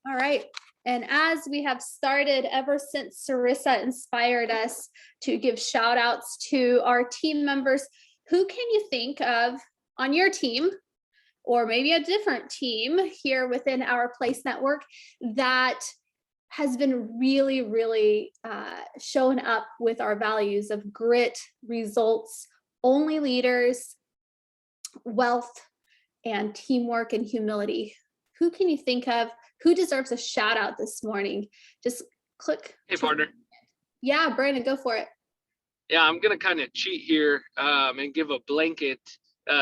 All right. And as we have started ever since Sarissa inspired us to give shout outs to our team members, who can you think of on your team or maybe a different team here within our Place Network that has been really, really shown up with our values of grit, results, only leaders, wealth, and teamwork and humility? Who can you think of? Who deserves a shout out this morning? Just click. Hey, partner. Yeah, Brandon, go for it. Yeah, I'm going to kind of cheat here and give a blanket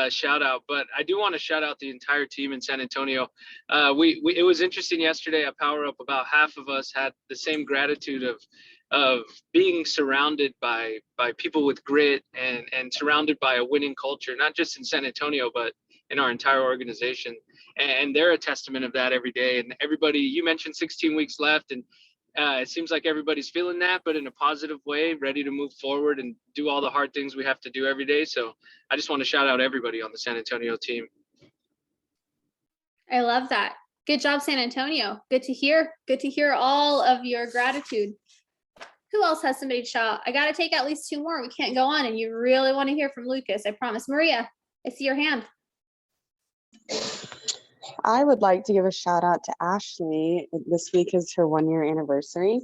shout out, but I do want to shout out the entire team in San Antonio. It was interesting yesterday at Power Up, about half of us had the same gratitude of being surrounded by people with grit and surrounded by a winning culture, not just in San Antonio, but in our entire organization. And they're a testament of that every day. And everybody, you mentioned 16 weeks left, and it seems like everybody's feeling that, but in a positive way, ready to move forward and do all the hard things we have to do every day. So I just want to shout out everybody on the San Antonio team. I love that. Good job, San Antonio. Good to hear. Good to hear all of your gratitude. Who else has somebody to shout out? I got to take at least 2 more. We can't go on, and you really want to hear from Lucas. I promise. Maria, I see your hand. I would like to give a shout out to Ashley. This week is her 1-year anniversary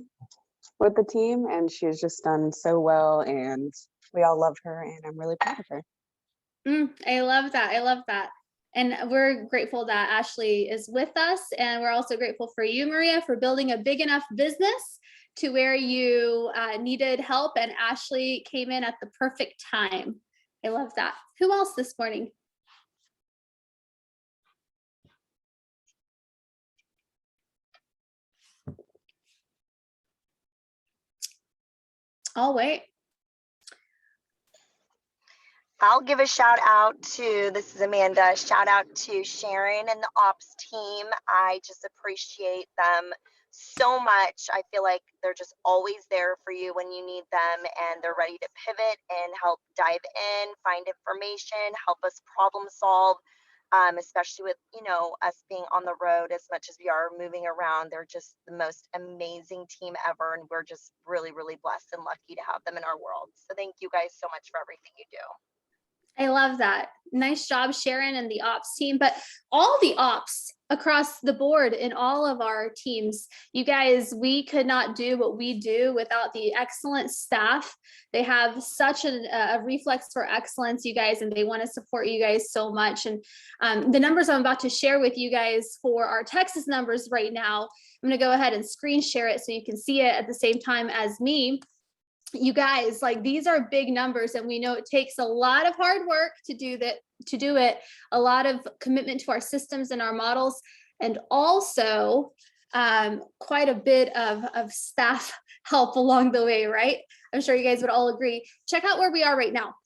with the team, and she has just done so well, and we all love her, and I'm really proud of her. I love that. I love that. And we're grateful that Ashley is with us. And we're also grateful for you, Maria, for building a big enough business to where you needed help. And Ashley came in at the perfect time. I love that. Who else this morning? I'll wait. I'll give a shout out to, this is Amanda, shout out to Sharon and the ops team. I just appreciate them so much. I feel like they're just always there for you when you need them, and they're ready to pivot and help dive in, find information, help us problem solve, especially with, us being on the road as much as we are moving around. They're just the most amazing team ever, and we're just really, really blessed and lucky to have them in our world. So thank you guys so much for everything you do. I love that. Nice job, Sharon and the ops team, but all the ops across the board in all of our teams. You guys, we could not do what we do without the excellent staff. They have such a reflex for excellence, you guys, and they want to support you guys so much. And the numbers I'm about to share with you guys for our Texas numbers right now, I'm going to go ahead and screen share it so you can see it at the same time as me. You guys, like, these are big numbers, and we know it takes a lot of hard work to do it, a lot of commitment to our systems and our models, and also quite a bit of staff help along the way, right? I'm sure you guys would all agree. Check out where we are right now.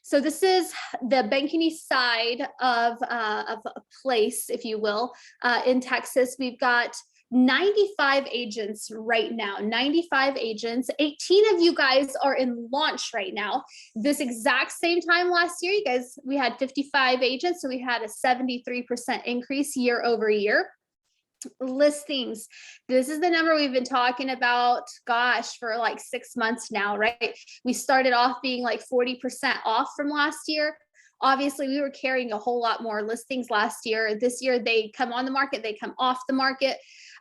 So this is the Kinney side of a place, if you will, in Texas. We've got 95 agents right now, 95 agents. 18 of you guys are in launch right now. This exact same time last year, you guys, we had 55 agents, so we had a 73% increase year over year. Listings, this is the number we've been talking about, gosh, for like 6 months now, right? We started off being like 40% off from last year. Obviously, we were carrying a whole lot more listings last year. This year, they come on the market, they come off the market.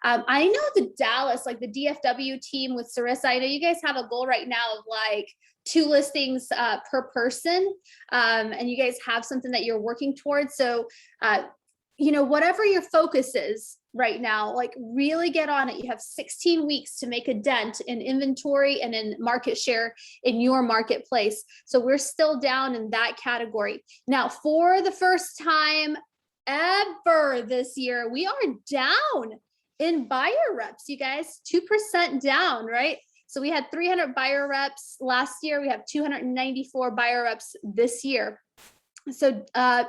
I know the Dallas, like the DFW team with Sarissa, I know you guys have a goal right now of like 2 listings per person, and you guys have something that you're working towards. So, whatever your focus is right now, like, really get on it. You have 16 weeks to make a dent in inventory and in market share in your marketplace. So we're still down in that category. Now, for the first time ever this year, we are down in buyer reps, you guys, 2% down, right? So we had 300 buyer reps last year. We have 294 buyer reps this year. So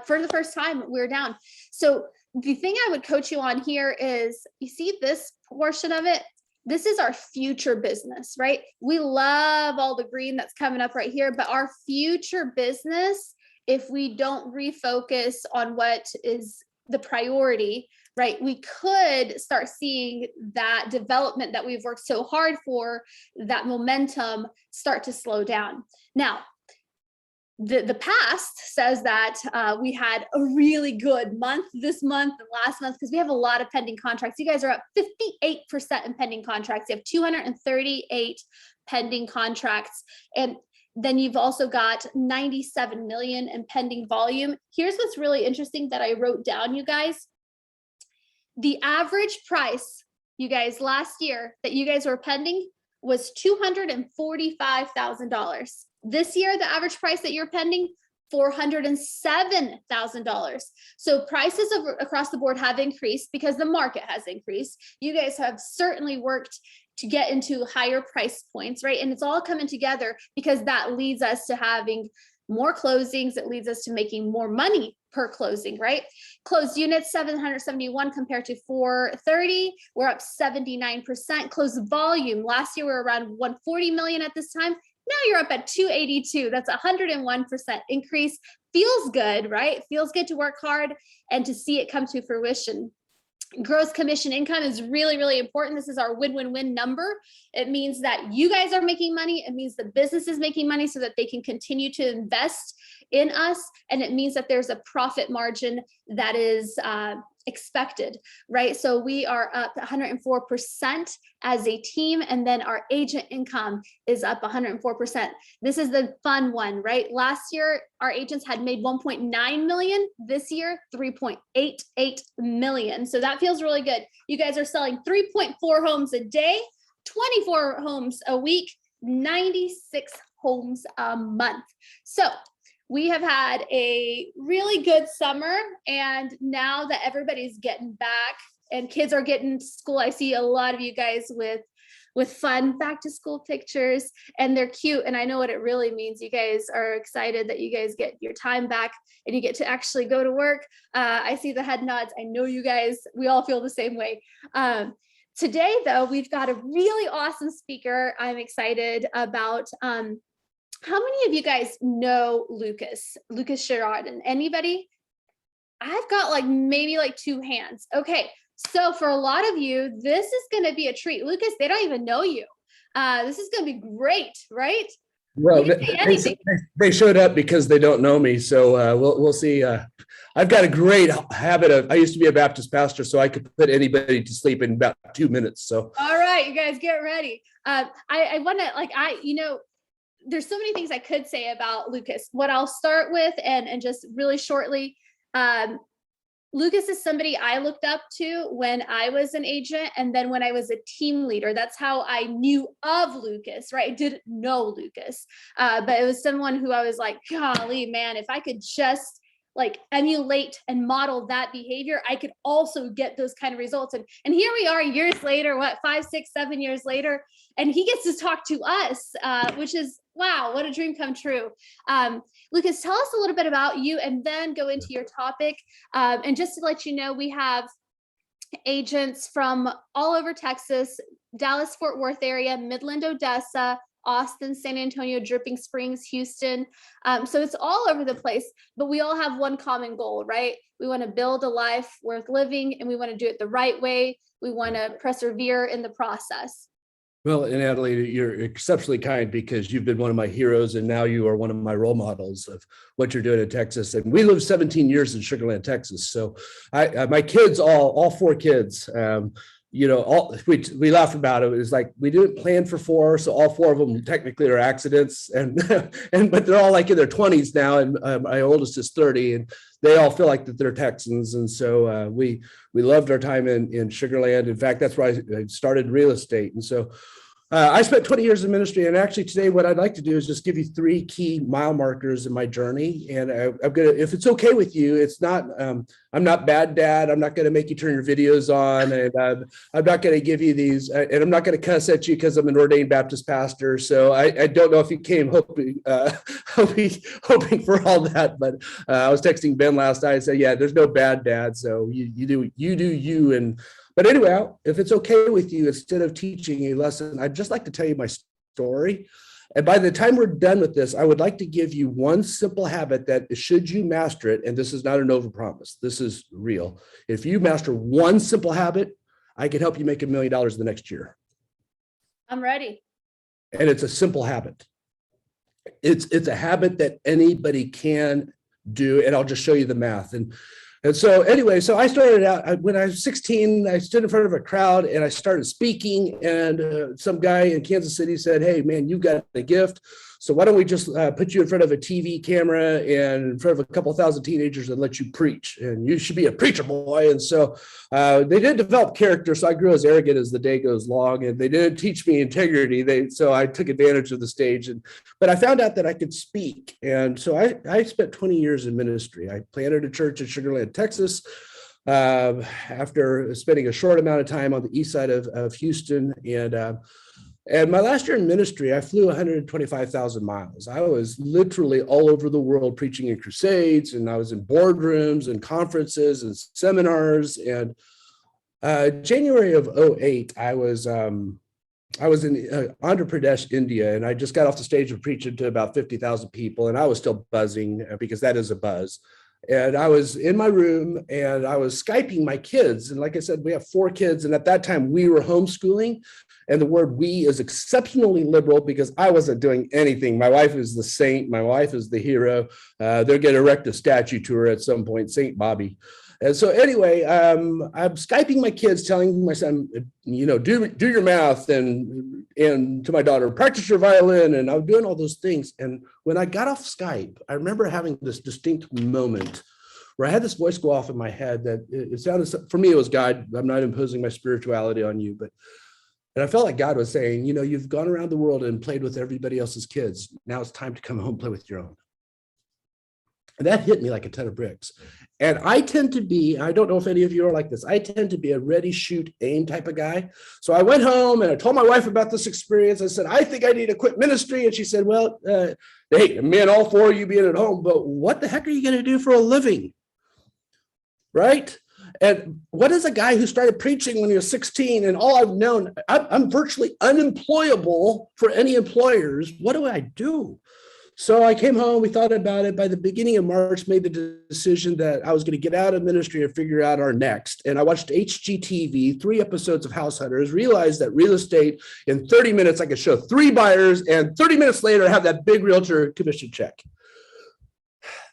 for the first time, we're down. So the thing I would coach you on here is, you see this portion of it? This is our future business, right? We love all the green that's coming up right here, but our future business, if we don't refocus on what is the priority, right? We could start seeing that development that we've worked so hard for, that momentum start to slow down. Now, the past says that we had a really good month this month and last month, because we have a lot of pending contracts. You guys are up 58% in pending contracts. You have 238 pending contracts. And then you've also got 97 million in pending volume. Here's what's really interesting that I wrote down, you guys. The average price, you guys, last year that you guys were pending was $245,000. This year, the average price that you're pending, $407,000. So prices across the board have increased because the market has increased. You guys have certainly worked to get into higher price points, right? And it's all coming together because that leads us to having more closings. It leads us to making more money per closing, right? Closed units, 771 compared to 430. We're up 79%. Closed volume, last year we were around 140 million at this time. Now you're up at 282. That's 101% increase. Feels good, right? Feels good to work hard and to see it come to fruition. Gross commission income is really, really important. This is our win-win-win number. It means that you guys are making money. It means the business is making money so that they can continue to invest in us. And it means that there's a profit margin that is expected, right? So we are up 104% as a team. And then our agent income is up 104%. This is the fun one, right? Last year, our agents had made 1.9 million. This year, 3.88 million. So that feels really good. You guys are selling 3.4 homes a day, 24 homes a week, 96 homes a month. So we have had a really good summer, and now that everybody's getting back and kids are getting to school, I see a lot of you guys with fun back to school pictures, and they're cute. And I know what it really means. You guys are excited that you guys get your time back and you get to actually go to work. I see the head nods. I know you guys, we all feel the same way. Today, though, we've got a really awesome speaker I'm excited about. How many of you guys know Lucas Sherraden? Anybody? I've got like maybe like 2 hands. Okay, so for a lot of you, this is going to be a treat. Lucas, they don't even know you. This is going to be great, right? Well, they showed up because they don't know me, so we'll see. I've got a great habit of, I used to be a Baptist pastor, so I could put anybody to sleep in about 2 minutes. So all right, you guys get ready. I want to there's so many things I could say about Lucas. What I'll start with, and just really shortly, Lucas is somebody I looked up to when I was an agent, and then when I was a team leader. That's how I knew of Lucas, right? I didn't know Lucas, but it was someone who I was like, golly, man, if I could just like emulate and model that behavior, I could also get those kind of results. And here we are years later, 5, 6, 7 years later, and he gets to talk to us, which is, wow, what a dream come true. Lucas, tell us a little bit about you and then go into your topic. And just to let you know, we have agents from all over Texas, Dallas, Fort Worth area, Midland, Odessa, Austin, San Antonio, Dripping Springs, Houston. So it's all over the place, but we all have one common goal, right? We want to build a life worth living, and we want to do it the right way. We want to persevere in the process. well, and Natalie, you're exceptionally kind because you've been one of my heroes, and now you are one of my role models of what you're doing in Texas. And we lived 17 years in Sugar Land, Texas. So my kids, all 4 kids, we laugh about it. It's like we didn't plan for 4, so all 4 of them technically are accidents, but they're all like in their 20s now, and my oldest is 30, and they all feel like that they're Texans, and so we loved our time in Sugar Land. In fact, that's where I started real estate, and so. I spent 20 years in ministry, and actually today what I'd like to do is just give you 3 key mile markers in my journey. And I'm gonna, if it's okay with you, it's not, I'm not bad dad. I'm not gonna make you turn your videos on, and I'm not gonna give you these, and I'm not gonna cuss at you because I'm an ordained Baptist pastor. So I don't know if you came hoping for all that, but I was texting Ben last night and said, yeah, there's no bad dad. So you do you. But anyway, if it's okay with you, instead of teaching a lesson, I'd just like to tell you my story. And by the time we're done with this, I would like to give you one simple habit that should you master it, and this is not an overpromise, this is real. If you master one simple habit, I can help you make $1 million the next year. I'm ready. And it's a simple habit. It's a habit that anybody can do, and I'll just show you the math. And so anyway, so I started out, when I was 16, I stood in front of a crowd and I started speaking, and some guy in Kansas City said, hey man, you got a gift. So why don't we just put you in front of a TV camera and in front of a couple thousand teenagers and let you preach, and you should be a preacher boy. And so they did develop character. So I grew as arrogant as the day goes long, and they didn't teach me integrity. So I took advantage of the stage, but I found out that I could speak. And so I spent 20 years in ministry. I planted a church in Sugar Land, Texas, after spending a short amount of time on the east side of Houston. And my last year in ministry, I flew 125,000 miles. I was literally all over the world preaching in crusades, and I was in boardrooms and conferences and seminars. And January of 2008, I was in Andhra Pradesh, India, and I just got off the stage of preaching to about 50,000 people, and I was still buzzing because that is a buzz. And I was in my room and I was Skyping my kids. And like I said, we have 4 kids. And at that time we were homeschooling, and the word we is exceptionally liberal because I wasn't doing anything. My wife is the saint. My wife is the hero. They're going to erect a statue to her at some point, Saint Bobby. And so anyway, I'm Skyping my kids, telling my son, do your math, and to my daughter, practice your violin. And I was doing all those things. And when I got off Skype, I remember having this distinct moment where I had this voice go off in my head that it sounded, for me, it was God. I'm not imposing my spirituality on you, and I felt like God was saying, you've gone around the world and played with everybody else's kids. Now it's time to come home and play with your own. And that hit me like a ton of bricks. And I tend to be, I don't know if any of you are like this, I tend to be a ready, shoot, aim type of guy. So I went home and I told my wife about this experience. I said, I think I need to quit ministry. And she said, well, hey, man, all 4 of you being at home, but what the heck are you going to do for a living? Right? And what is a guy who started preaching when he was 16 and all I've known, I'm virtually unemployable for any employers. What do I do? So I came home, we thought about it. By the beginning of March, made the decision that I was going to get out of ministry and figure out our next. And I watched HGTV, 3 episodes of House Hunters, realized that real estate in 30 minutes, I could show 3 buyers, and 30 minutes later, have that big realtor commission check.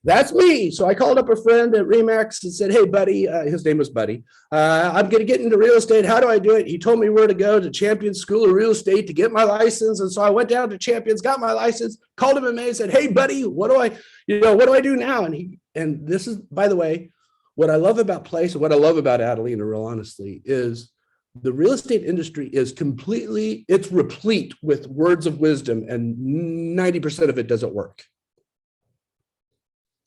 That's me. So I called up a friend at Remax and said, hey, buddy, his name was Buddy. I'm going to get into real estate. How do I do it? He told me where to go to Champions School of Real Estate to get my license. And so I went down to Champions, got my license, called him in May and said, hey, buddy, what do I do now? And this is, by the way, what I love about Place and what I love about Adelina, real honestly, is the real estate industry is it's replete with words of wisdom, and 90% of it doesn't work.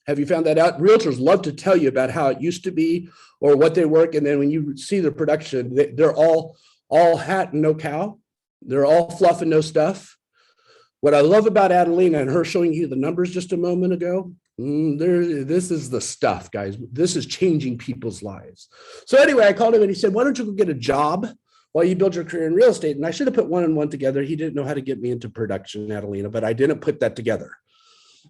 Have you found that out? Realtors love to tell you about how it used to be or what they work. And then when you see the production, they're all hat and no cow. They're all fluff and no stuff. What I love about Adelina and her showing you the numbers just a moment ago, this is the stuff, guys. This is changing people's lives. So anyway, I called him and he said, why don't you go get a job while you build your career in real estate? And I should have put 1 and 1 together. He didn't know how to get me into production, Adelina, but I didn't put that together.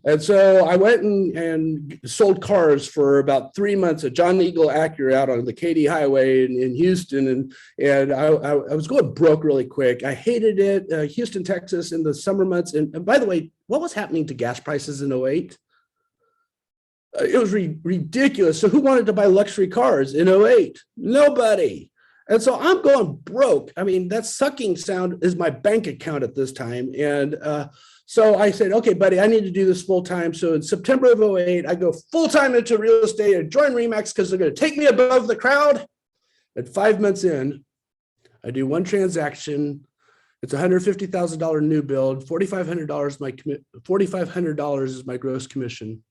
And so I went and sold cars for about 3 months at John Eagle Acura out on the Katy Highway in Houston. And I was going broke really quick. I hated it. Houston, Texas in the summer months. And by the way, what was happening to gas prices in 2008? It was ridiculous. So who wanted to buy luxury cars in 2008? Nobody. And so I'm going broke. I mean, that sucking sound is my bank account at this time. And so I said, okay, buddy, I need to do this full time. So in September of 2008, I go full time into real estate and join Remax because they're going to take me above the crowd. At 5 months in, I do 1 transaction. It's a $150,000 new build. $4,500 is my gross commission.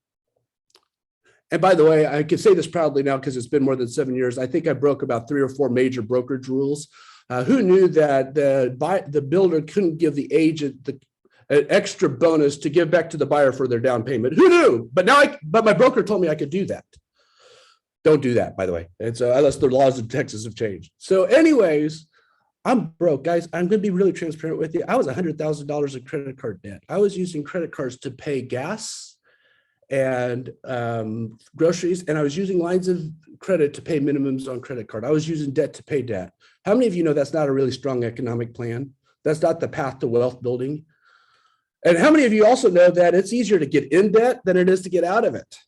And by the way, I can say this proudly now because it's been more than 7 years. I think I broke about 3 or 4 major brokerage rules. Who knew that the builder couldn't give the agent an extra bonus to give back to the buyer for their down payment? Who knew? But my broker told me I could do that. Don't do that, by the way. And so unless the laws in Texas have changed. So anyways, I'm broke, guys. I'm going to be really transparent with you. I was $100,000 in credit card debt. I was using credit cards to pay gas and groceries, and I was using lines of credit to pay minimums on credit card. I was using debt to pay debt. How many of you know that's not a really strong economic plan? That's not the path to wealth building. And how many of you also know that it's easier to get in debt than it is to get out of it?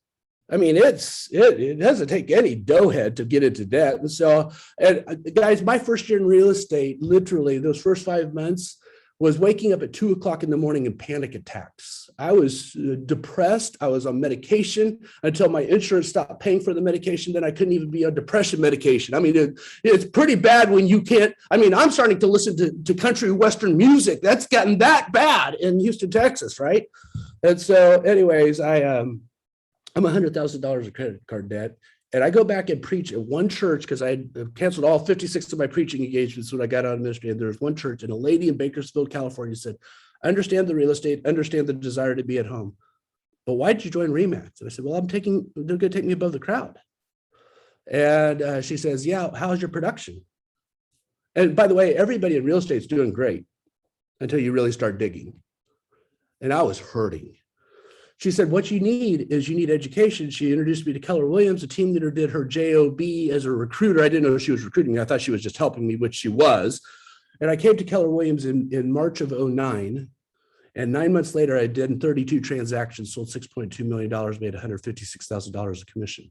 I mean, it doesn't take any doughhead to get into debt. And so, and guys, my first year in real estate, literally those first 5 months was waking up at 2 o'clock in the morning in panic attacks. I was depressed. I was on medication until my insurance stopped paying for the medication. Then I couldn't even be on depression medication. I mean, it's pretty bad when you can't. I mean, I'm starting to listen to country Western music. That's gotten that bad in Houston, Texas, right? And so anyways, I'm $100,000 of credit card debt. And I go back and preach at one church because I had canceled all 56 of my preaching engagements when I got out of ministry. And there was one church, and a lady in Bakersfield, California said, I understand the real estate, understand the desire to be at home, but why did you join RE/MAX? And I said, well, they're going to take me above the crowd. And she says, yeah, how's your production? And by the way, everybody in real estate is doing great until you really start digging. And I was hurting. She said, what you need is you need education. She introduced me to Keller Williams, a team leader, did her JOB as a recruiter. I didn't know she was recruiting me. I thought she was just helping me, which she was. And I came to Keller Williams in March of 2009. And 9 months later, I did 32 transactions, sold $6.2 million, made $156,000 of commission.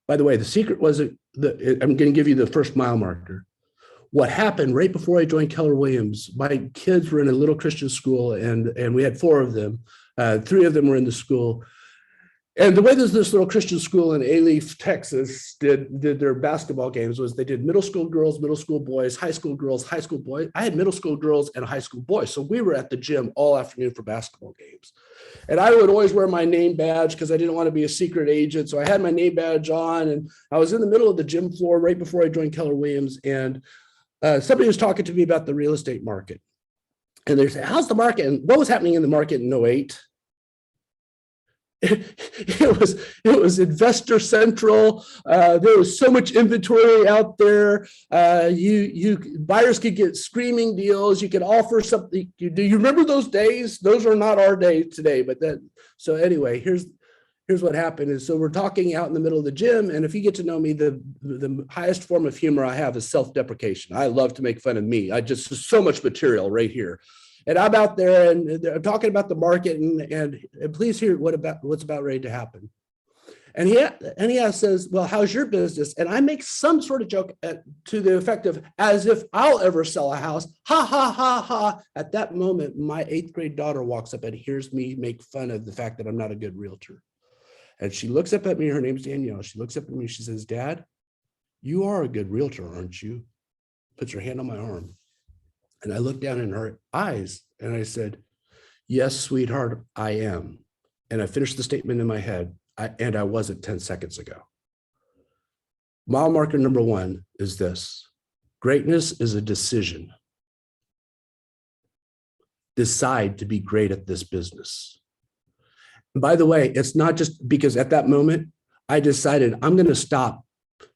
By the way, the secret wasn't, I'm going to give you the first mile marker. What happened right before I joined Keller Williams, my kids were in a little Christian school, and we had 4 of them. 3 of them were in the school. And the way this little Christian school in Alief, Texas did their basketball games was they did middle school girls, middle school boys, high school girls, high school boys. I had middle school girls and high school boys. So we were at the gym all afternoon for basketball games. And I would always wear my name badge because I didn't want to be a secret agent. So I had my name badge on, and I was in the middle of the gym floor right before I joined Keller Williams. And somebody was talking to me about the real estate market. And they said, how's the market? And what was happening in the market in 2008? It was investor central. There was so much inventory out there. Buyers could get screaming deals. You could offer something. Do you remember those days? Those are not our days today. But so anyway, here's what happened is, so we're talking out in the middle of the gym. And if you get to know me, the highest form of humor I have is self-deprecation. I love to make fun of me. There's so much material right here. And I'm out there and I'm talking about the market, and please hear what's about ready to happen. And he says, well, how's your business? And I make some sort of joke to the effect of, as if I'll ever sell a house. Ha, ha, ha, ha. At that moment, my 8th grade daughter walks up and hears me make fun of the fact that I'm not a good realtor. And she looks up at me. Her name's Danielle. She looks up at me. She says, Dad, you are a good realtor, aren't you? Puts her hand on my arm. And I looked down in her eyes and I said, yes, sweetheart, I am. And I finished the statement in my head, and I wasn't 10 seconds ago. Mile marker number 1 is this: greatness is a decision. Decide to be great at this business. And by the way, it's not just because at that moment, I decided I'm going to stop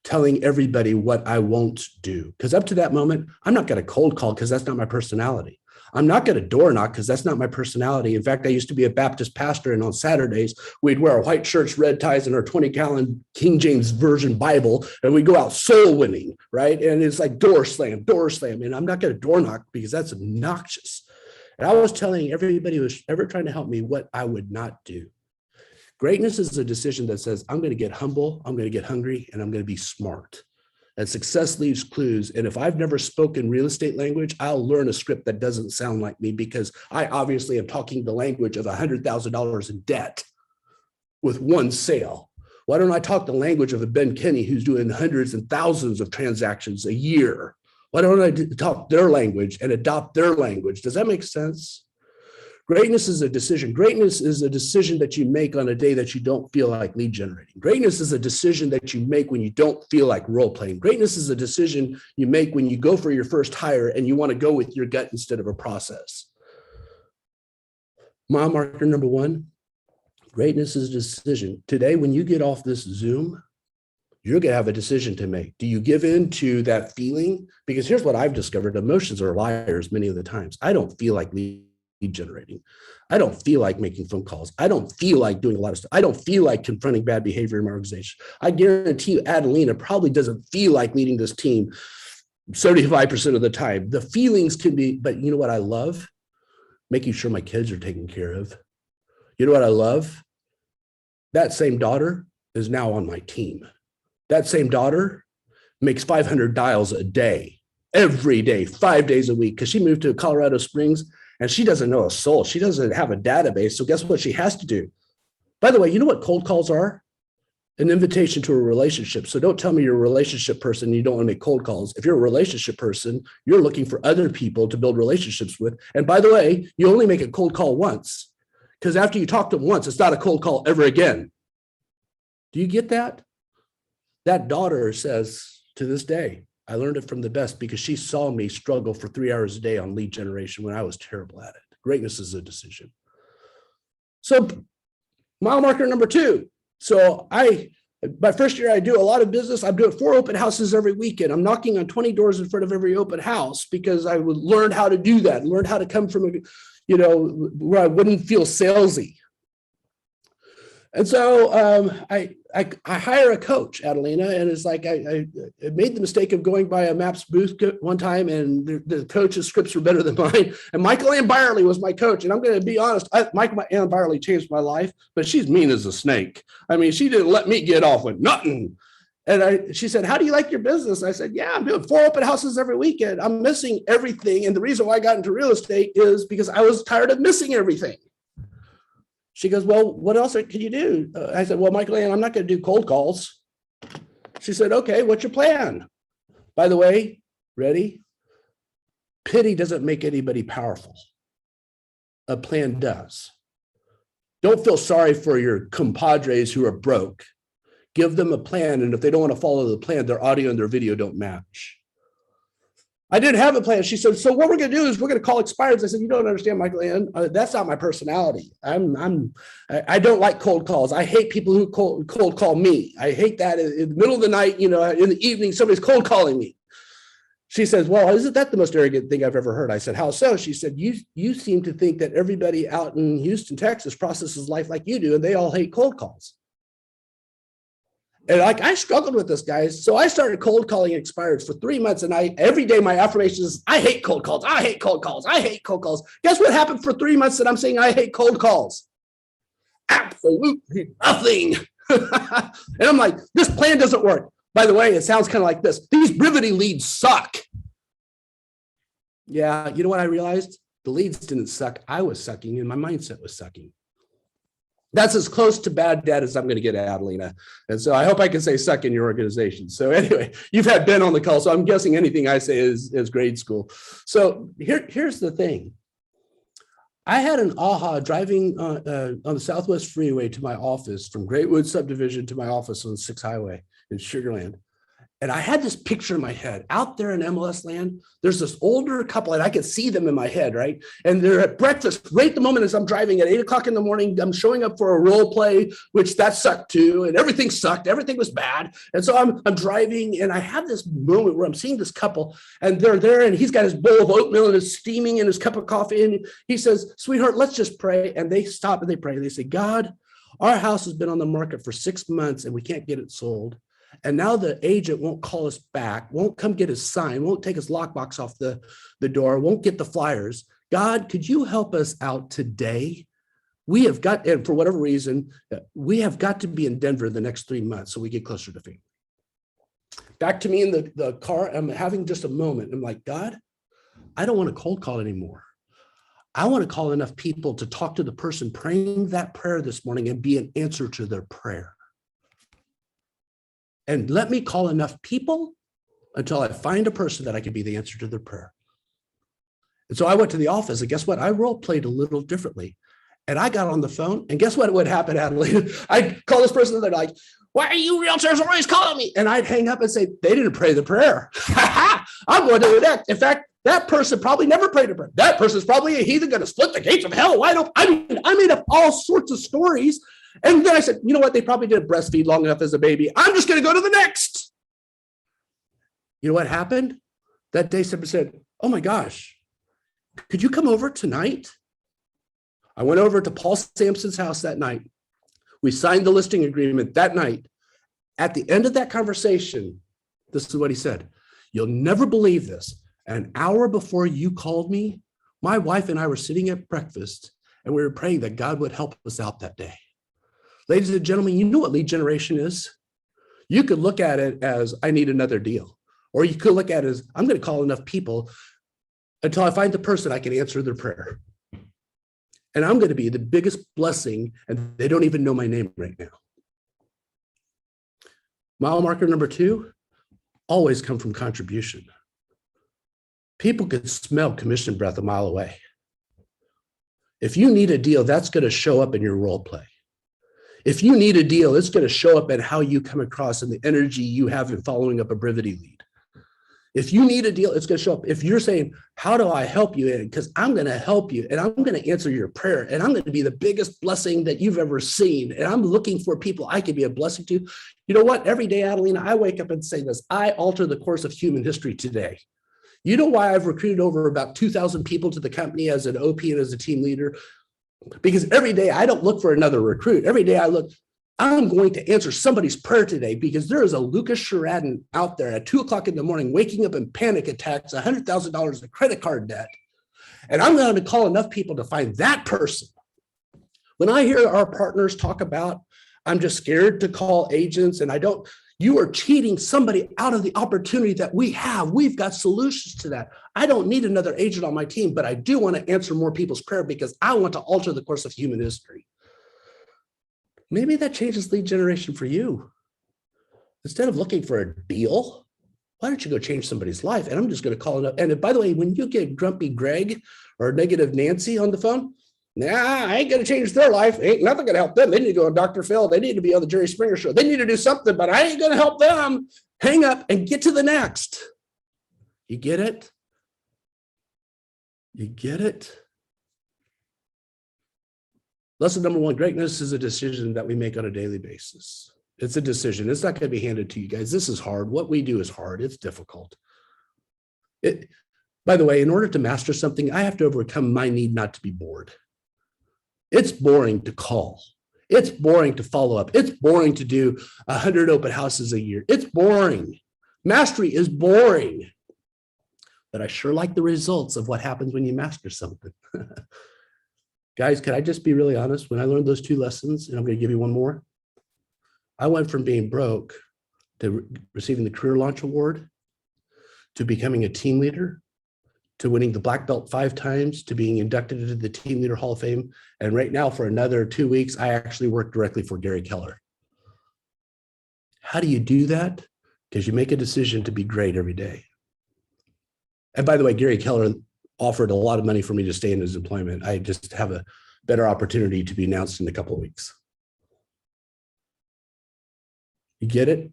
telling everybody what I won't do. Because up to that moment, I'm not going to cold call because that's not my personality. I'm not going to door knock because that's not my personality. In fact, I used to be a Baptist pastor, and on Saturdays, we'd wear our white shirts, red ties, and our 20-gallon King James Version Bible, and we'd go out soul winning, right? And it's like door slam. And I'm not going to door knock because that's obnoxious. And I was telling everybody who was ever trying to help me what I would not do. Greatness is a decision that says, I'm going to get humble, I'm going to get hungry, and I'm going to be smart. And success leaves clues. And if I've never spoken real estate language, I'll learn a script that doesn't sound like me, because I obviously am talking the language of $100,000 in debt with one sale. Why don't I talk the language of a Ben Kinney who's doing hundreds and thousands of transactions a year? Why don't I talk their language and adopt their language? Does that make sense? Greatness is a decision. Greatness is a decision that you make on a day that you don't feel like lead generating. Greatness is a decision that you make when you don't feel like role playing. Greatness is a decision you make when you go for your first hire and you want to go with your gut instead of a process. Mile marker number 1, greatness is a decision. Today, when you get off this Zoom, you're going to have a decision to make. Do you give in to that feeling? Because here's what I've discovered. Emotions are liars many of the times. I don't feel like lead generating. I don't feel like making phone calls. I don't feel like doing a lot of stuff. I don't feel like confronting bad behavior in my organization. I guarantee you, Adelina probably doesn't feel like leading this team 75% of the time. The feelings can be, but you know what I love? Making sure my kids are taken care of. You know what I love? That same daughter is now on my team. That same daughter makes 500 dials a day, every day, 5 days a week, because she moved to Colorado Springs and she doesn't know a soul. She doesn't have a database. So guess what she has to do? By the way, you know what cold calls are? An invitation to a relationship. So don't tell me you're a relationship person and you don't want to make cold calls. If you're a relationship person, you're looking for other people to build relationships with. And by the way, you only make a cold call once, because after you talk to them once, it's not a cold call ever again. Do you get that? That daughter says to this day, I learned it from the best because she saw me struggle for 3 hours a day on lead generation when I was terrible at it. Greatness is a decision. So mile marker number 2. So my first year, I do a lot of business. I'm doing 4 open houses every weekend. I'm knocking on 20 doors in front of every open house because I would learn how to do that, learn how to come from, where I wouldn't feel salesy. And so I hire a coach, Adelina, and it's like I made the mistake of going by a MAPS booth one time, and the coach's scripts were better than mine. And Michael Ann Byerly was my coach, and I'm going to be honest, Michael Ann Byerly changed my life, but she's mean as a snake. I mean, she didn't let me get off with nothing. And she said, how do you like your business? I said, yeah, I'm doing 4 open houses every weekend. I'm missing everything. And the reason why I got into real estate is because I was tired of missing everything. She goes, well, what else can you do? I said, well, Michael Ann, I'm not going to do cold calls. She said, okay, what's your plan? By the way, ready? Pity doesn't make anybody powerful. A plan does. Don't feel sorry for your compadres who are broke. Give them a plan. And if they don't want to follow the plan, their audio and their video don't match. I didn't have a plan. She said, so what we're going to do is we're going to call expireds. I said, you don't understand, Michael Ann. That's not my personality. I don't like cold calls. I hate people who cold call me. I hate that in the middle of the night, in the evening, somebody's cold calling me. She says, well, isn't that the most arrogant thing I've ever heard? I said, how so? She said, you seem to think that everybody out in Houston, Texas processes life like you do, and they all hate cold calls. And I struggled with this, guys. So I started cold calling expireds for 3 months. And every day my affirmation is, I hate cold calls. I hate cold calls. I hate cold calls. Guess what happened for 3 months that I'm saying I hate cold calls? Absolutely nothing. And I'm like, this plan doesn't work. By the way, it sounds kind of like this. These Brivity leads suck. Yeah, you know what I realized? The leads didn't suck. I was sucking and my mindset was sucking. That's as close to bad dad as I'm going to get, Adelina. And so I hope I can say suck in your organization. So anyway, you've had Ben on the call, so I'm guessing anything I say is grade school. So here's the thing. I had an aha driving on the Southwest Freeway to my office from Greatwood Subdivision to my office on 6 Highway in Sugar Land. And I had this picture in my head. Out there in MLS land, there's this older couple, and I could see them in my head, right? And they're at breakfast right the moment as I'm driving at 8 o'clock in the morning. I'm showing up for a role play, which that sucked too, and everything sucked. Everything was bad. And so I'm driving, and I have this moment where I'm seeing this couple, and they're there, and he's got his bowl of oatmeal, and it's steaming in his cup of coffee, and he says, sweetheart, let's just pray. And they stop and they pray. They say, God, our house has been on the market for 6 months, and we can't get it sold. And now the agent won't call us back, won't come get his sign, won't take his lockbox off the door, won't get the flyers. God, could you help us out today? We have got, and for whatever reason, we have got to be in Denver the next 3 months so we get closer to family. Back to me in the car, I'm having just a moment. I'm like, God, I don't want to cold call anymore. I want to call enough people to talk to the person praying that prayer this morning and be an answer to their prayer. And let me call enough people until I find a person that I can be the answer to their prayer. And so I went to the office, and guess what? I role played a little differently. And I got on the phone, and guess what would happen, Adelaide? I'd call this person, and they're like, why are you realtors always calling me? And I'd hang up and say, they didn't pray the prayer. I'm going to the next. In fact, that person probably never prayed a prayer. That person's probably a heathen going to split the gates of hell wide open. I mean, I made up all sorts of stories. And then I said, you know what? They probably didn't breastfeed long enough as a baby. I'm just going to go to the next. You know what happened? That day, somebody said, oh my gosh, could you come over tonight? I went over to Paul Sampson's house that night. We signed the listing agreement that night. At the end of that conversation, this is what he said. You'll never believe this. An hour before you called me, my wife and I were sitting at breakfast and we were praying that God would help us out that day. Ladies and gentlemen, you know what lead generation is? You could look at it as I need another deal. Or you could look at it as I'm going to call enough people until I find the person I can answer their prayer. And I'm going to be the biggest blessing, and they don't even know my name right now. Mile marker number 2, always come from contribution. People could smell commission breath a mile away. If you need a deal, that's going to show up in your role play. If you need a deal, it's going to show up in how you come across and the energy you have in following up a brevity lead. If you need a deal, it's going to show up. If you're saying, how do I help you? Because I'm going to help you and I'm going to answer your prayer and I'm going to be the biggest blessing that you've ever seen. And I'm looking for people I can be a blessing to. You know what? Every day, Adelina, I wake up and say this, I alter the course of human history today. You know why I've recruited over about 2,000 people to the company as an OP and as a team leader? Because every day I don't look for another recruit. Every day I look, I'm going to answer somebody's prayer today because there is a Lucas Sherraden out there at 2:00 in the morning, waking up in panic attacks, $100,000 in credit card debt. And I'm going to call enough people to find that person. When I hear our partners talk about, I'm just scared to call agents and you are cheating somebody out of the opportunity that we have. We've got solutions to that. I don't need another agent on my team, but I do want to answer more people's prayer because I want to alter the course of human history. Maybe that changes lead generation for you. Instead of looking for a deal, why don't you go change somebody's life? And I'm just going to call it up. And by the way, when you get grumpy Greg or negative Nancy on the phone, I ain't going to change their life. Ain't nothing going to help them. They need to go on Dr. Phil. They need to be on the Jerry Springer show. They need to do something, but I ain't going to help them. Hang up and get to the next. You get it? You get it? Lesson number 1, greatness is a decision that we make on a daily basis. It's a decision. It's not going to be handed to you guys. This is hard. What we do is hard. It's difficult. By the way, in order to master something, I have to overcome my need not to be bored. It's boring to call. It's boring to follow up. It's boring to do 100 open houses a year. It's boring. Mastery is boring. But I sure like the results of what happens when you master something. Guys, can I just be really honest? When I learned those 2 lessons, and I'm going to give you one more, I went from being broke to receiving the Career Launch Award, to becoming a team leader, to winning the black belt 5 times, to being inducted into the Team Leader Hall of Fame. And right now, for another 2 weeks, I actually work directly for Gary Keller. How do you do that? Because you make a decision to be great every day. And by the way, Gary Keller offered a lot of money for me to stay in his employment. I just have a better opportunity to be announced in a couple of weeks. You get it?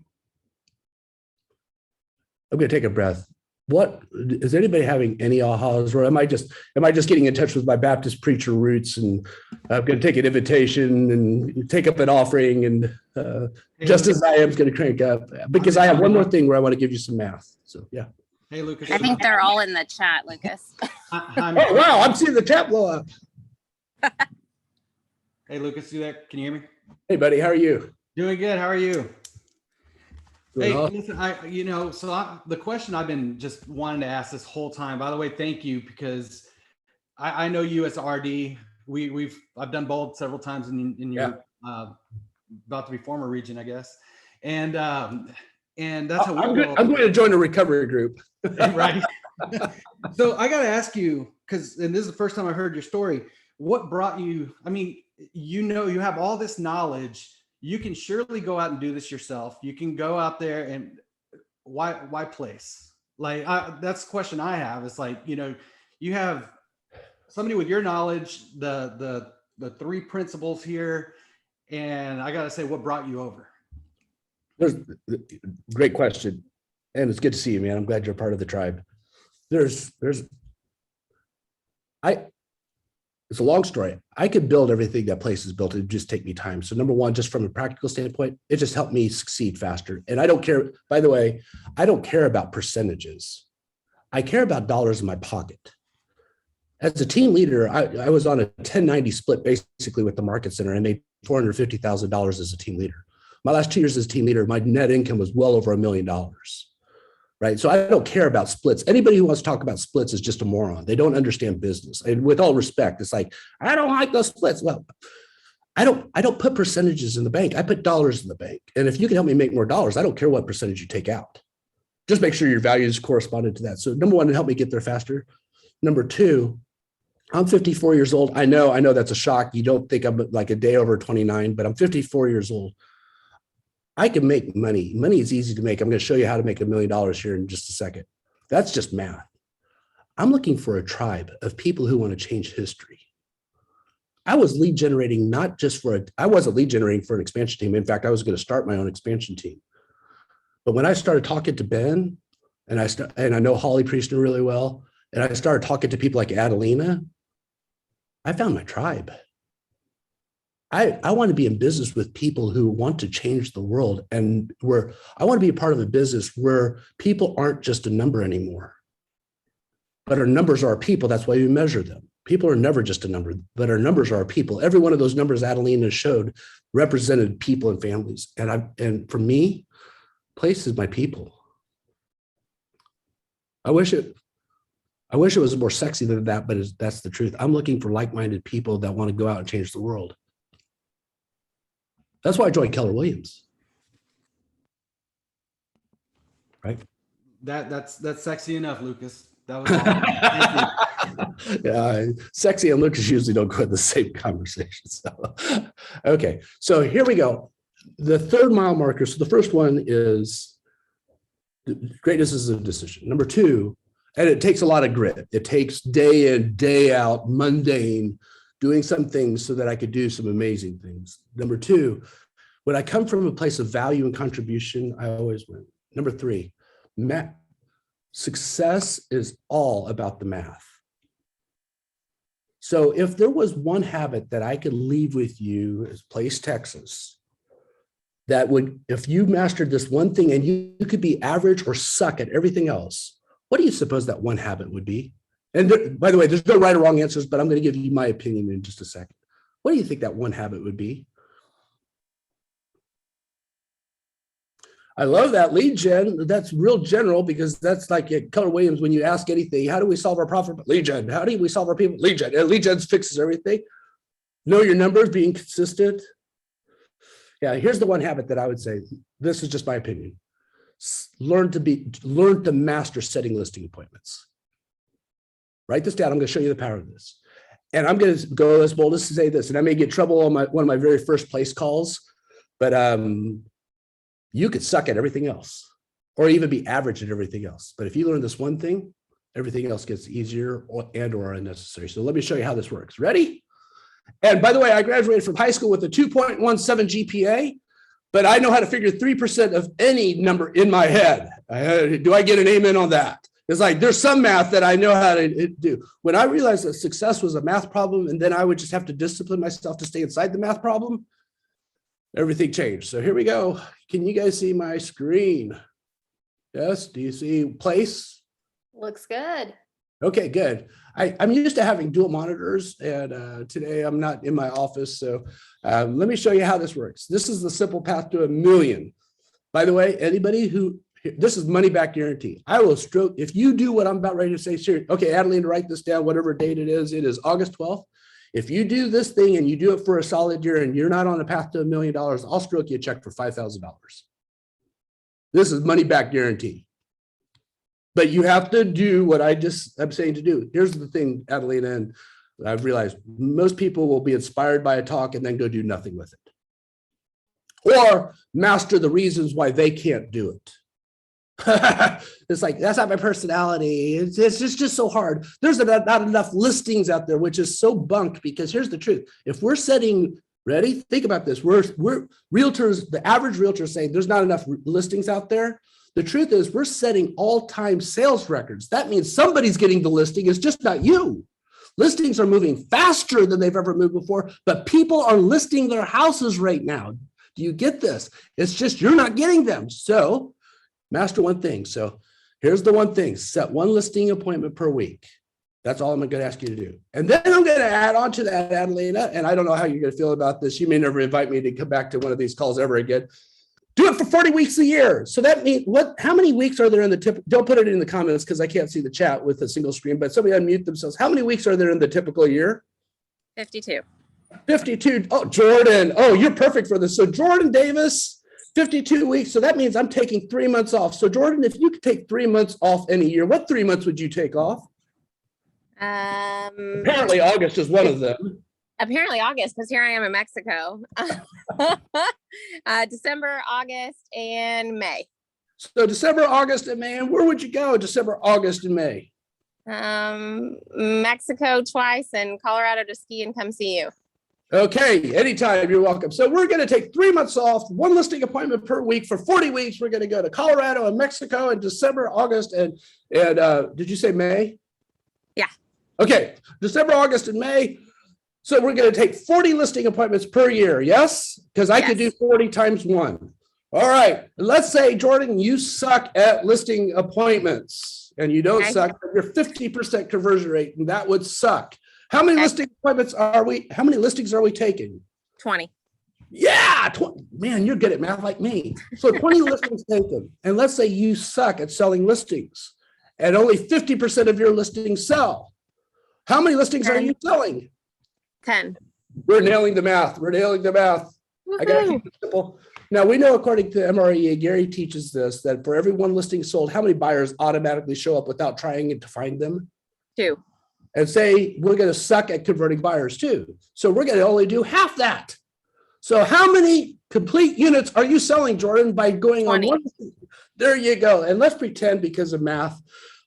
I'm going to take a breath. What is anybody having any ahas, or am I just getting in touch with my Baptist preacher roots, and I'm going to take an invitation and take up an offering, and just as I am is going to crank up, because I have one more thing where I want to give you some math. So yeah. Hey, Lucas. I think they're all in the chat, Lucas. Oh, wow, I'm seeing the chat blow up. Hey, Lucas, do that. Can you hear me? Hey, buddy, how are you? Doing good. How are you? Doing Hey, awesome. listen, the question I've been just wanting to ask this whole time, by the way, thank you, because I know you as RD. I've done both several times in your about to be former region, I guess. And that's how I'm going to join a recovery group. Right. So I got to ask you, and this is the first time I heard your story, what brought you, I mean, you have all this knowledge. You can surely go out and do this yourself. You can go out there, and why place? Like, that's the question I have. It's like, you have somebody with your knowledge, the 3 principles here. And I got to say, what brought you over? Great question. And it's good to see you, man. I'm glad you're part of the tribe. it's a long story. I could build everything that place is built. It would just take me time. So number one, just from a practical standpoint, it just helped me succeed faster. And I don't care, by the way, I don't care about percentages. I care about dollars in my pocket. As a team leader, I was on a 1090 split basically with the market center and made $450,000 as a team leader. My last 2 years as a team leader, my net income was well over $1 million. Right. So I don't care about splits. Anybody who wants to talk about splits is just a moron. They don't understand business. And with all respect, it's like, I don't like those splits. Well, I don't put percentages in the bank. I put dollars in the bank. And if you can help me make more dollars, I don't care what percentage you take out. Just make sure your values corresponded to that. So number one, to help me get there faster. Number two, I'm 54 years old. I know that's a shock. You don't think I'm like a day over 29, but I'm 54 years old. I can make money. Money is easy to make. I'm going to show you how to make $1 million here in just a second. That's just math. I'm looking for a tribe of people who want to change history. I was lead generating, I wasn't lead generating for an expansion team. In fact, I was going to start my own expansion team. But when I started talking to Ben, and I know Holly Priestner really well, and I started talking to people like Adelina, I found my tribe. I want to be in business with people who want to change the world, and where I want to be a part of a business where people aren't just a number anymore, but our numbers are our people. That's why we measure them. People are never just a number, but our numbers are our people. Every one of those numbers Adelina showed represented people and families. And for me, place is my people. I wish it was more sexy than that, but that's the truth. I'm looking for like-minded people that want to go out and change the world. That's why I joined Keller Williams. Right? That's sexy enough, Lucas. That was awesome. Thank you. Yeah, sexy and Lucas usually don't go in the same conversation. So, okay, so here we go. The third mile marker. So the first one is greatness is a decision. Number two, and it takes a lot of grit. It takes day in, day out, mundane, doing some things so that I could do some amazing things. Number two, when I come from a place of value and contribution, I always win. Number three, success is all about the math. So if there was one habit that I could leave with you as Place Texas, that would, if you mastered this one thing and you could be average or suck at everything else, what do you suppose that one habit would be? And there, by the way, there's no right or wrong answers, but I'm going to give you my opinion in just a second. What do you think that one habit would be? I love that lead gen. That's real general, because that's like at Keller Williams, when you ask anything, how do we solve our profit? Lead gen. How do we solve our people? Lead gen. And lead gen fixes everything. Know your numbers, being consistent. Yeah, here's the one habit that I would say. This is just my opinion. Learn to master setting listing appointments. Write this down. I'm going to show you the power of this. And I'm going to go as bold as to say this, and I may get trouble on one of my very first place calls, but you could suck at everything else or even be average at everything else. But if you learn this one thing, everything else gets easier or unnecessary. So let me show you how this works. Ready? And by the way, I graduated from high school with a 2.17 GPA, but I know how to figure 3% of any number in my head. Do I get an amen on that? It's like, there's some math that I know how to do. When I realized that success was a math problem, and then I would just have to discipline myself to stay inside the math problem, everything changed. So here we go. Can you guys see my screen? Yes, do you see place? Looks good. Okay, good. I'm used to having dual monitors, and today I'm not in my office. So let me show you how this works. This is the simple path to $1 million. By the way, anybody who, this is money back guarantee. I will stroke, if you do what I'm about ready to say, sure. Okay, Adeline, write this down, whatever date it is August 12th. If you do this thing and you do it for a solid year and you're not on a path to $1 million, I'll stroke you a check for $5,000. This is money back guarantee. But you have to do what I'm saying to do. Here's the thing, Adelina, and I've realized most people will be inspired by a talk and then go do nothing with it. Or master the reasons why they can't do it. It's like, that's not my personality. It's just so hard. There's not enough listings out there, which is so bunk, because here's the truth. If we're setting, ready? Think about this. We're realtors, the average realtor is saying there's not enough listings out there. The truth is we're setting all-time sales records. That means somebody's getting the listing. It's just not you. Listings are moving faster than they've ever moved before, but people are listing their houses right now. Do you get this? It's just you're not getting them. So master one thing. So here's the one thing. Set one listing appointment per week. That's all I'm going to ask you to do. And then I'm going to add on to that, Adelina, and I don't know how you're going to feel about this. You may never invite me to come back to one of these calls ever again. Do it for 40 weeks a year. So that means how many weeks are there in the typical? Don't put it in the comments because I can't see the chat with a single screen, but somebody unmute themselves. How many weeks are there in the typical year? 52. 52. Oh, Jordan. Oh, you're perfect for this. So Jordan Davis, 52 weeks. So that means I'm taking 3 months off. So Jordan, if you could take 3 months off in a year, what 3 months would you take off? Apparently August is one of them. Apparently August, because here I am in Mexico. December, August, and May. So December, August, and May. And where would you go December, August, and May? Mexico twice and Colorado to ski and come see you. Okay, anytime, you're welcome. So we're going to take 3 months off, one listing appointment per week for 40 weeks. We're going to go to Colorado and Mexico in December, August, and did you say May? Yeah. Okay, December, August, and May. So we're going to take 40 listing appointments per year, yes? Because I could do 40 times 1. All right, let's say, Jordan, you suck at listing appointments and you don't suck, but you're 50% conversion rate, and that would suck. How many listing appointments how many listings are we taking? 20. Yeah, man, you're good at math like me. So 20 listings taken. And let's say you suck at selling listings and only 50% of your listings sell. How many listings are you selling? 10. We're nailing the math. We're nailing the math. I got to keep it simple. Now, we know, according to MREA, Gary teaches this, that for every one listing sold, how many buyers automatically show up without trying to find them? 2. And say, we're going to suck at converting buyers too. So we're going to only do half that. So how many complete units are you selling, Jordan, by going 20. on one? There you go. And let's pretend, because of math,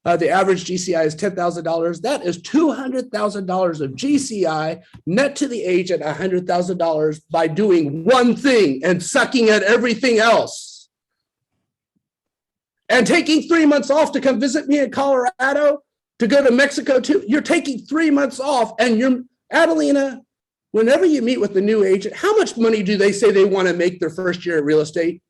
the average GCI is $10,000. That is $200,000 of GCI net to the agent, $100,000 by doing one thing and sucking at everything else. And taking 3 months off to come visit me in Colorado, to go to Mexico too. You're taking 3 months off, and you're, Adelina, whenever you meet with the new agent, how much money do they say they want to make their first year at real estate?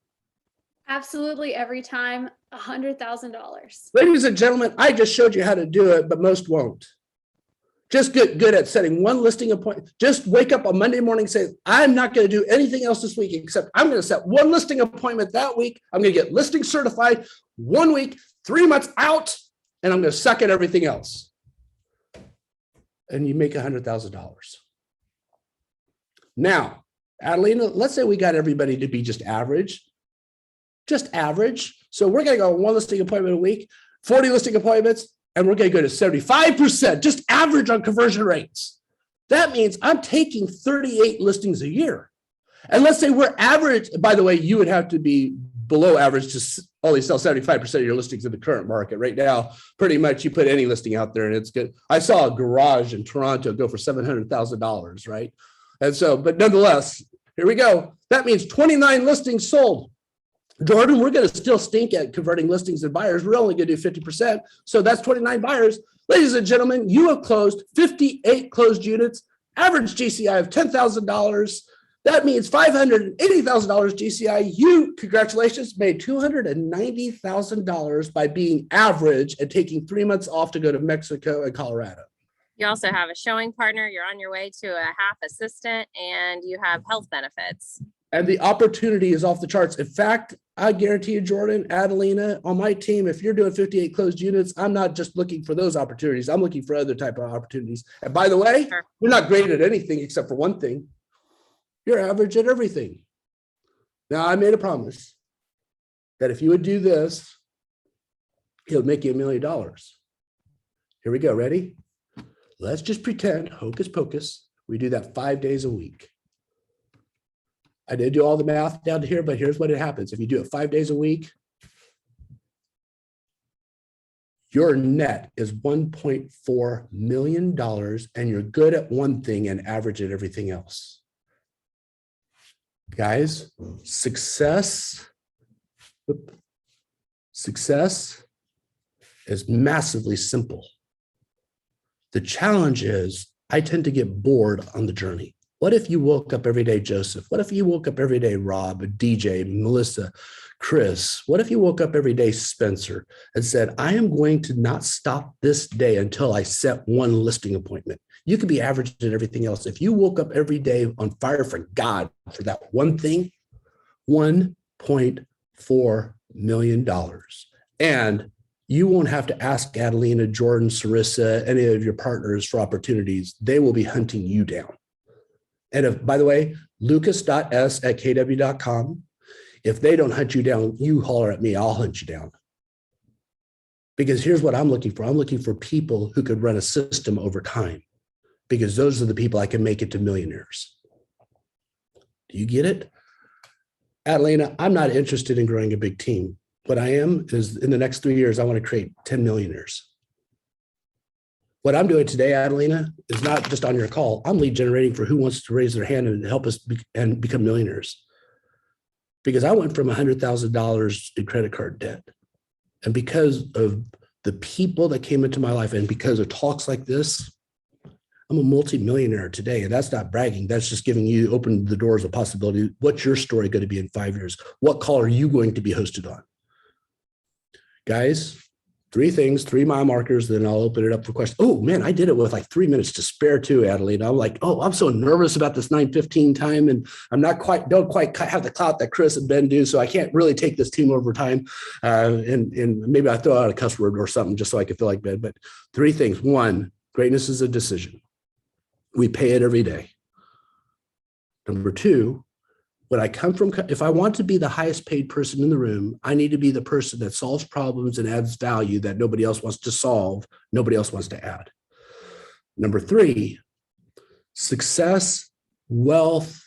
Absolutely every time, $100,000. Ladies and gentlemen, I just showed you how to do it, but most won't. Just get good at setting one listing appointment. Just wake up on Monday morning and say, I'm not going to do anything else this week, except I'm going to set one listing appointment that week. I'm going to get listing certified 1 week, 3 months out, and I'm going to suck at everything else. And you make $100,000. Now, Adelina, let's say we got everybody to be just average. So we're going to go one listing appointment a week, 40 listing appointments, and we're going to go to 75%, just average on conversion rates. That means I'm taking 38 listings a year. And let's say we're average. By the way, you would have to be below average to only sell 75% of your listings in the current market. Right now, pretty much you put any listing out there and it's good. I saw a garage in Toronto go for $700,000, right? And so, but nonetheless, here we go. That means 29 listings sold. Jordan, we're going to still stink at converting listings and buyers. We're only going to do 50%. So that's 29 buyers. Ladies and gentlemen, you have closed 58 closed units, average GCI of $10,000. That means $580,000 GCI. You, congratulations, made $290,000 by being average and taking 3 months off to go to Mexico and Colorado. You also have a showing partner. You're on your way to a half assistant, and you have health benefits. And the opportunity is off the charts. In fact, I guarantee you, Jordan, Adelina, on my team, if you're doing 58 closed units, I'm not just looking for those opportunities. I'm looking for other type of opportunities. And by the way, you're not great at anything except for one thing. You're average at everything. Now, I made a promise that if you would do this, it would make you $1 million. Here we go. Ready? Let's just pretend, hocus pocus, we do that 5 days a week. I did do all the math down to here, but here's what it happens. If you do it 5 days a week, your net is $1.4 million, and you're good at one thing and average at everything else. Guys, success is massively simple. The challenge is I tend to get bored on the journey. What if you woke up every day, Joseph? What if you woke up every day, Rob, DJ, Melissa, Chris? What if you woke up every day, Spencer, and said, I am going to not stop this day until I set one listing appointment? You could be average in everything else. If you woke up every day on fire for God, for that one thing, $1.4 million. And you won't have to ask Adelina, Jordan, Sarissa, any of your partners for opportunities. They will be hunting you down. And if, by the way, lucas.s@kw.com, if they don't hunt you down, you holler at me, I'll hunt you down. Because here's what I'm looking for. I'm looking for people who could run a system over time, because those are the people I can make it to millionaires. Do you get it? Adelina, I'm not interested in growing a big team. What I am is in the next 3 years, I want to create 10 millionaires. What I'm doing today, Adelina, is not just on your call. I'm lead generating for who wants to raise their hand and help us and become millionaires. Because I went from $100,000 in credit card debt. And because of the people that came into my life and because of talks like this, I'm a multimillionaire today. And that's not bragging. That's just giving you, open the doors of possibility. What's your story going to be in 5 years? What call are you going to be hosted on? Guys, 3 things, 3 mile markers, then I'll open it up for questions. Oh man, I did it with like 3 minutes to spare too, Adelina. I'm like, oh, I'm so nervous about this 9:15 time. And I'm not don't quite have the clout that Chris and Ben do. So I can't really take this team over time. And maybe I throw out a cuss word or something just so I can feel like Ben. But 3 things. 1, greatness is a decision. We pay it every day. Number 2, when I come from, if I want to be the highest paid person in the room, I need to be the person that solves problems and adds value that nobody else wants to solve, nobody else wants to add. Number 3, success, wealth,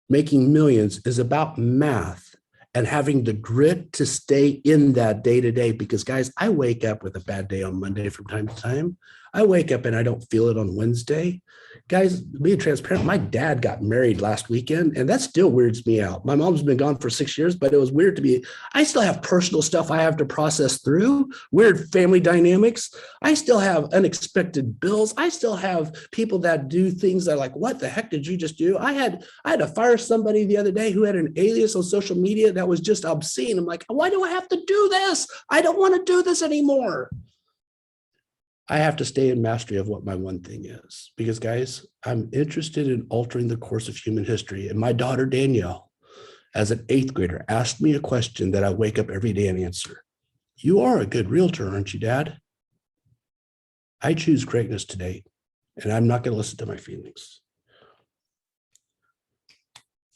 making millions is about math and having the grit to stay in that day to day. Because guys, I wake up with a bad day on Monday from time to time. I wake up and I don't feel it on Wednesday. Guys, being transparent, my dad got married last weekend, and that still weirds me out. My mom's been gone for 6 years, but it was weird to me. I still have personal stuff I have to process through, weird family dynamics. I still have unexpected bills. I still have people that do things that are like, what the heck did you just do? I had to fire somebody the other day who had an alias on social media that was just obscene. I'm like, why do I have to do this? I don't want to do this anymore. I have to stay in mastery of what my one thing is, because guys, I'm interested in altering the course of human history. And my daughter, Danielle, as an 8th grader, asked me a question that I wake up every day and answer. You are a good realtor, aren't you, Dad? I choose greatness today, and I'm not going to listen to my feelings.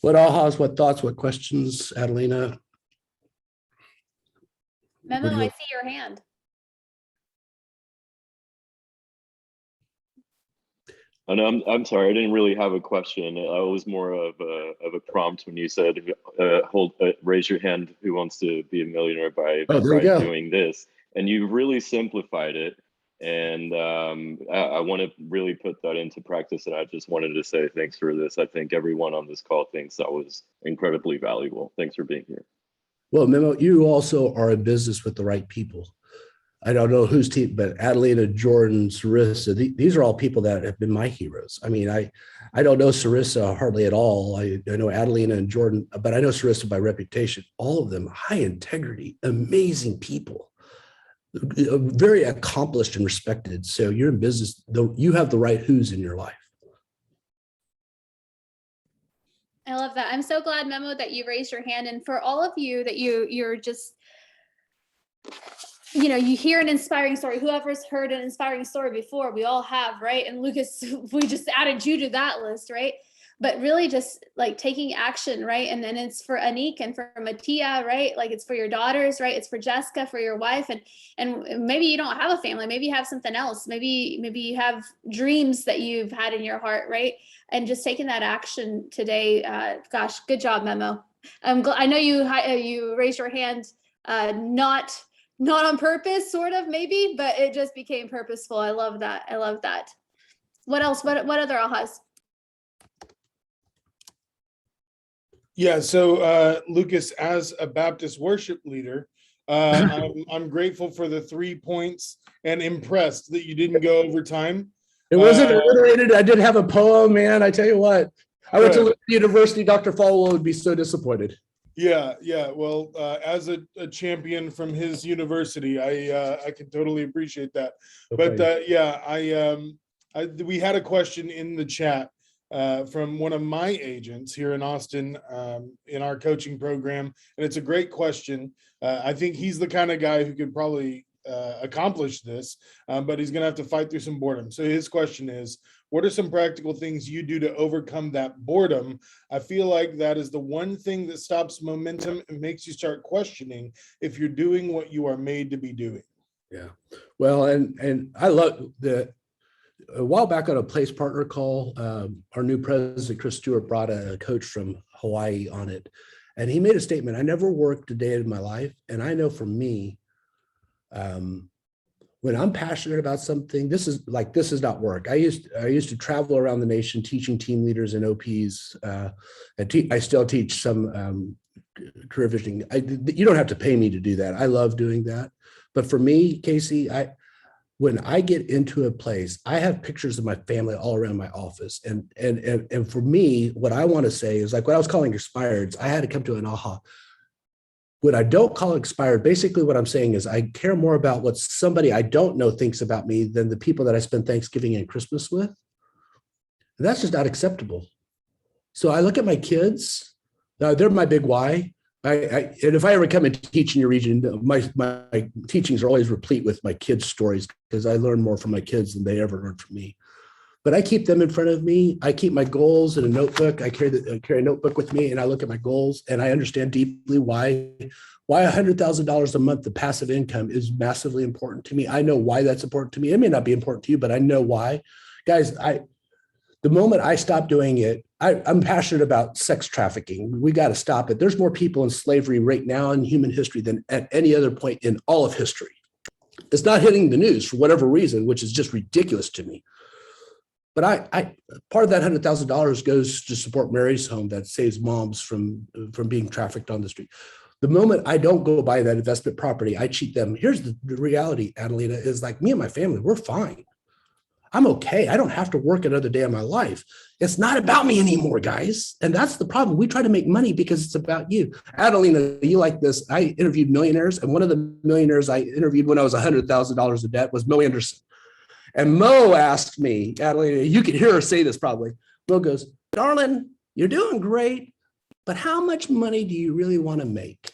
What ahas, what thoughts, what questions, Adelina? Memo, I see your hand. And I'm sorry, I didn't really have a question. I was more of a prompt when you said, raise your hand who wants to be a millionaire by doing this. And you really simplified it. And I want to really put that into practice. And I just wanted to say thanks for this. I think everyone on this call thinks that was incredibly valuable. Thanks for being here. Well, Memo, you also are in business with the right people. I don't know whose team, but Adelina, Jordan, Sarissa, these are all people that have been my heroes. I mean, I don't know Sarissa hardly at all. I know Adelina and Jordan, but I know Sarissa by reputation. All of them, high integrity, amazing people, very accomplished and respected. So you're in business, though you have the right who's in your life. I love that. I'm so glad, Memo, that you raised your hand. And for all of you that you're just, you know, you hear an inspiring story. Whoever's heard an inspiring story before, we all have, right? And Lucas, we just added you to that list, right? But really just like taking action, right? And then it's for Anik and for Mattia, right? Like it's for your daughters, right? It's for Jessica, for your wife. And maybe you don't have a family. Maybe you have something else. Maybe you have dreams that you've had in your heart, right? And just taking that action today. Gosh, good job, Memo. I know you raised your hand, not on purpose, sort of, maybe, but it just became purposeful. I love that. I love that. What else? What other ahas? Yeah, so Lucas, as a Baptist worship leader, I'm grateful for the 3 points and impressed that you didn't go overtime. It wasn't alliterated. I did have a poem, man. I tell you what, I went to Liberty University. Dr. Falwell would be so disappointed. Yeah. Well, as a champion from his university, I can totally appreciate that. Okay. But we had a question in the chat from one of my agents here in Austin in our coaching program, and it's a great question. I think he's the kind of guy who could probably accomplish this, but he's going to have to fight through some boredom. So his question is, what are some practical things you do to overcome that boredom? I feel like that is the one thing that stops momentum and makes you start questioning if you're doing what you are made to be doing. Yeah. Well, and I love that. A while back on a place partner call, our new president, Chris Stewart, brought a coach from Hawaii on it. And he made a statement: I never worked a day in my life. And I know for me, when I'm passionate about something, this is not work. I used to travel around the nation teaching team leaders and OPs. I still teach some career visioning. You don't have to pay me to do that. I love doing that. But for me, Casey, when I get into a place, I have pictures of my family all around my office. And for me, what I want to say is, like when I was calling expireds, I had to come to an aha. When I don't call expired, basically what I'm saying is I care more about what somebody I don't know thinks about me than the people that I spend Thanksgiving and Christmas with. And that's just not acceptable. So I look at my kids. They're my big why. And if I ever come and teach in your region, my teachings are always replete with my kids' stories, because I learn more from my kids than they ever learned from me. But I keep them in front of me. I keep my goals in a notebook. I carry a notebook with me, and I look at my goals, and I understand deeply why $100,000 a month of passive income is massively important to me. I know why that's important to me. It may not be important to you, but I know why. Guys, the moment I stop doing it, I'm passionate about sex trafficking. We got to stop it. There's more people in slavery right now in human history than at any other point in all of history. It's not hitting the news for whatever reason, which is just ridiculous to me. But I part of that $100,000 goes to support Mary's Home, that saves moms from being trafficked on the street. The moment I don't go buy that investment property, I cheat them. Here's the reality, Adelina, is like me and my family, we're fine. I'm okay. I don't have to work another day of my life. It's not about me anymore, guys. And that's the problem. We try to make money because it's about you. Adelina, you like this. I interviewed millionaires, and one of the millionaires I interviewed when I was $100,000 in debt was Mo Anderson. And Mo asked me, Adelina, you can hear her say this probably. Mo goes, darling, you're doing great, but how much money do you really want to make?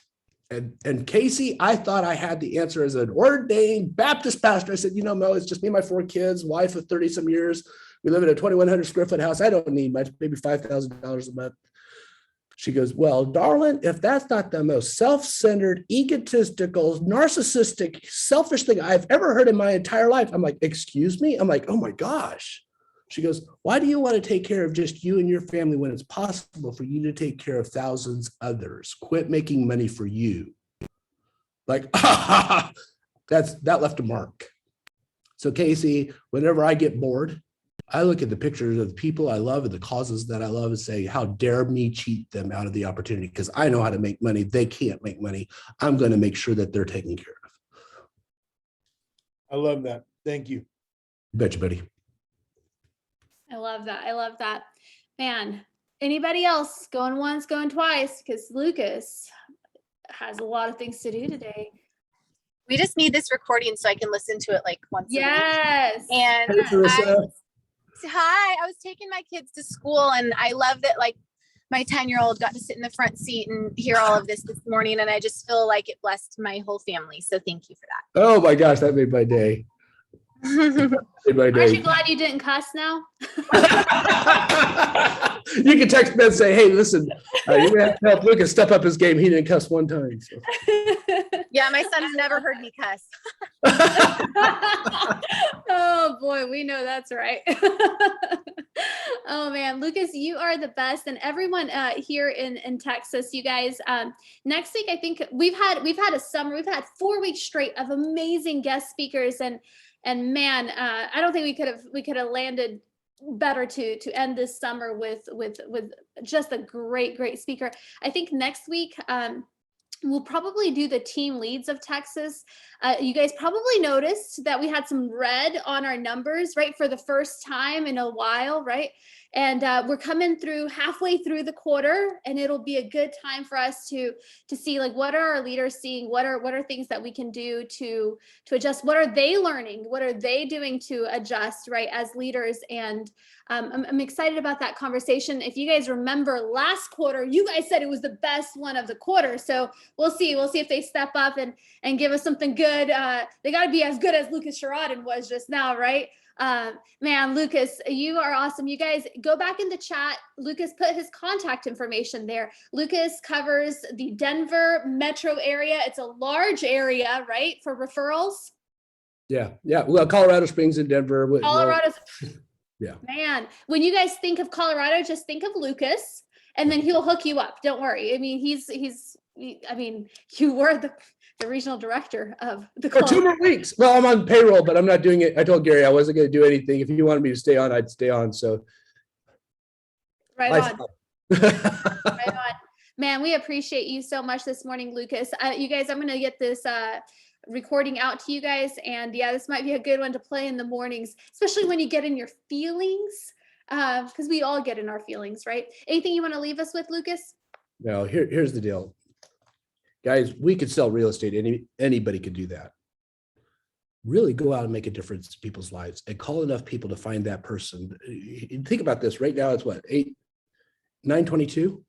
And Casey, I thought I had the answer as an ordained Baptist pastor. I said, Mo, it's just me and my 4 kids, wife of 30 some years. We live in a 2,100 square foot house. I don't need much, maybe $5,000 a month. She goes, well, darling, if that's not the most self-centered, egotistical, narcissistic, selfish thing I've ever heard in my entire life. I'm like, excuse me? I'm like, oh my gosh. She goes, why do you want to take care of just you and your family when it's possible for you to take care of thousands others? Quit making money for you. Like, that left a mark. So Casey, whenever I get bored, I look at the pictures of the people I love and the causes that I love and say, how dare me cheat them out of the opportunity? Because I know how to make money. They can't make money. I'm going to make sure that they're taken care of. I love that. Thank you. You betcha, buddy. I love that. I love that. Man, anybody else going once, going twice? Because Lucas has a lot of things to do today. We just need this recording so I can listen to it like once a week. Yes. And I was taking my kids to school, and I love that, like, my 10-year-old got to sit in the front seat and hear all of this morning, and I just feel like it blessed my whole family. So thank you for that. Oh my gosh, that made my day. Aren't you glad you didn't cuss now? You can text me and say, hey, listen, you're going to have to help Lucas step up his game. He didn't cuss one time. So. Yeah, my son's never heard me cuss. Oh boy, we know that's right. Oh man, Lucas, you are the best, and everyone here in Texas, you guys. Next week, I think we've had a summer. We've had 4 weeks straight of amazing guest speakers, and man, I don't think we could have landed better to end this summer with just a great speaker. I think next week we'll probably do the team leads of Texas. You guys probably noticed that we had some red on our numbers, right? For the first time in a while, right? And we're coming through halfway through the quarter, and it'll be a good time for us to see, like, what are our leaders seeing? What are things that we can do to adjust? What are they learning? What are they doing to adjust, right, as leaders? And I'm excited about that conversation. If you guys remember last quarter, you guys said it was the best one of the quarter. So we'll see if they step up and give us something good. They got to be as good as Lucas Sherraden was just now, right? Man, Lucas, you are awesome. You guys go back in the chat. Lucas put his contact information there. Lucas covers the Denver metro area. It's a large area, right, for referrals? Yeah. Well, Colorado Springs and Denver. Colorado's, yeah. Man, when you guys think of Colorado, just think of Lucas, and then he'll hook you up. Don't worry. I mean, you were the regional director of the For 2 more weeks. Well, I'm on payroll, but I'm not doing it. I told Gary I wasn't going to do anything. If you wanted me to stay on, I'd stay on. So right on. Right on. Man, we appreciate you so much this morning, Lucas. You guys, I'm going to get this recording out to you guys. And yeah, this might be a good one to play in the mornings, especially when you get in your feelings, because we all get in our feelings, right? Anything you want to leave us with, Lucas? No, here's the deal. Guys, we could sell real estate. Anybody could do that. Really go out and make a difference in people's lives and call enough people to find that person. Think about this. Right now, it's what, 9:22?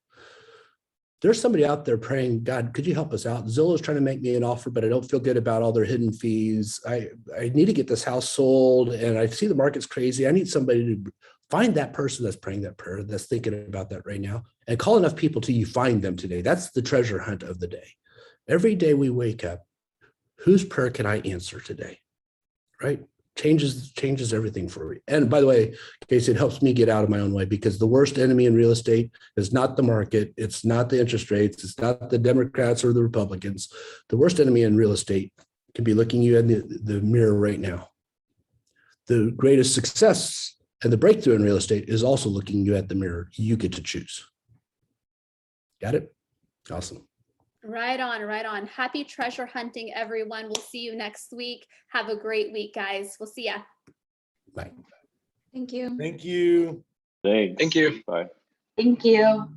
There's somebody out there praying, God, could you help us out? Zillow's trying to make me an offer, but I don't feel good about all their hidden fees. I need to get this house sold, and I see the market's crazy. I need somebody to find that person that's praying that prayer, that's thinking about that right now, and call enough people till you find them today. That's the treasure hunt of the day. Every day we wake up, whose prayer can I answer today? Right? Changes everything for me. And by the way, Casey, it helps me get out of my own way, because the worst enemy in real estate is not the market. It's not the interest rates. It's not the Democrats or the Republicans. The worst enemy in real estate can be looking you in the mirror right now. The greatest success and the breakthrough in real estate is also looking you at the mirror. You get to choose. Got it? Awesome. Right on, right on. Happy treasure hunting, everyone. We'll see you next week. Have a great week, guys. We'll see ya. Bye. Thank you. Thank you. Thanks. Thank you. Bye. Thank you.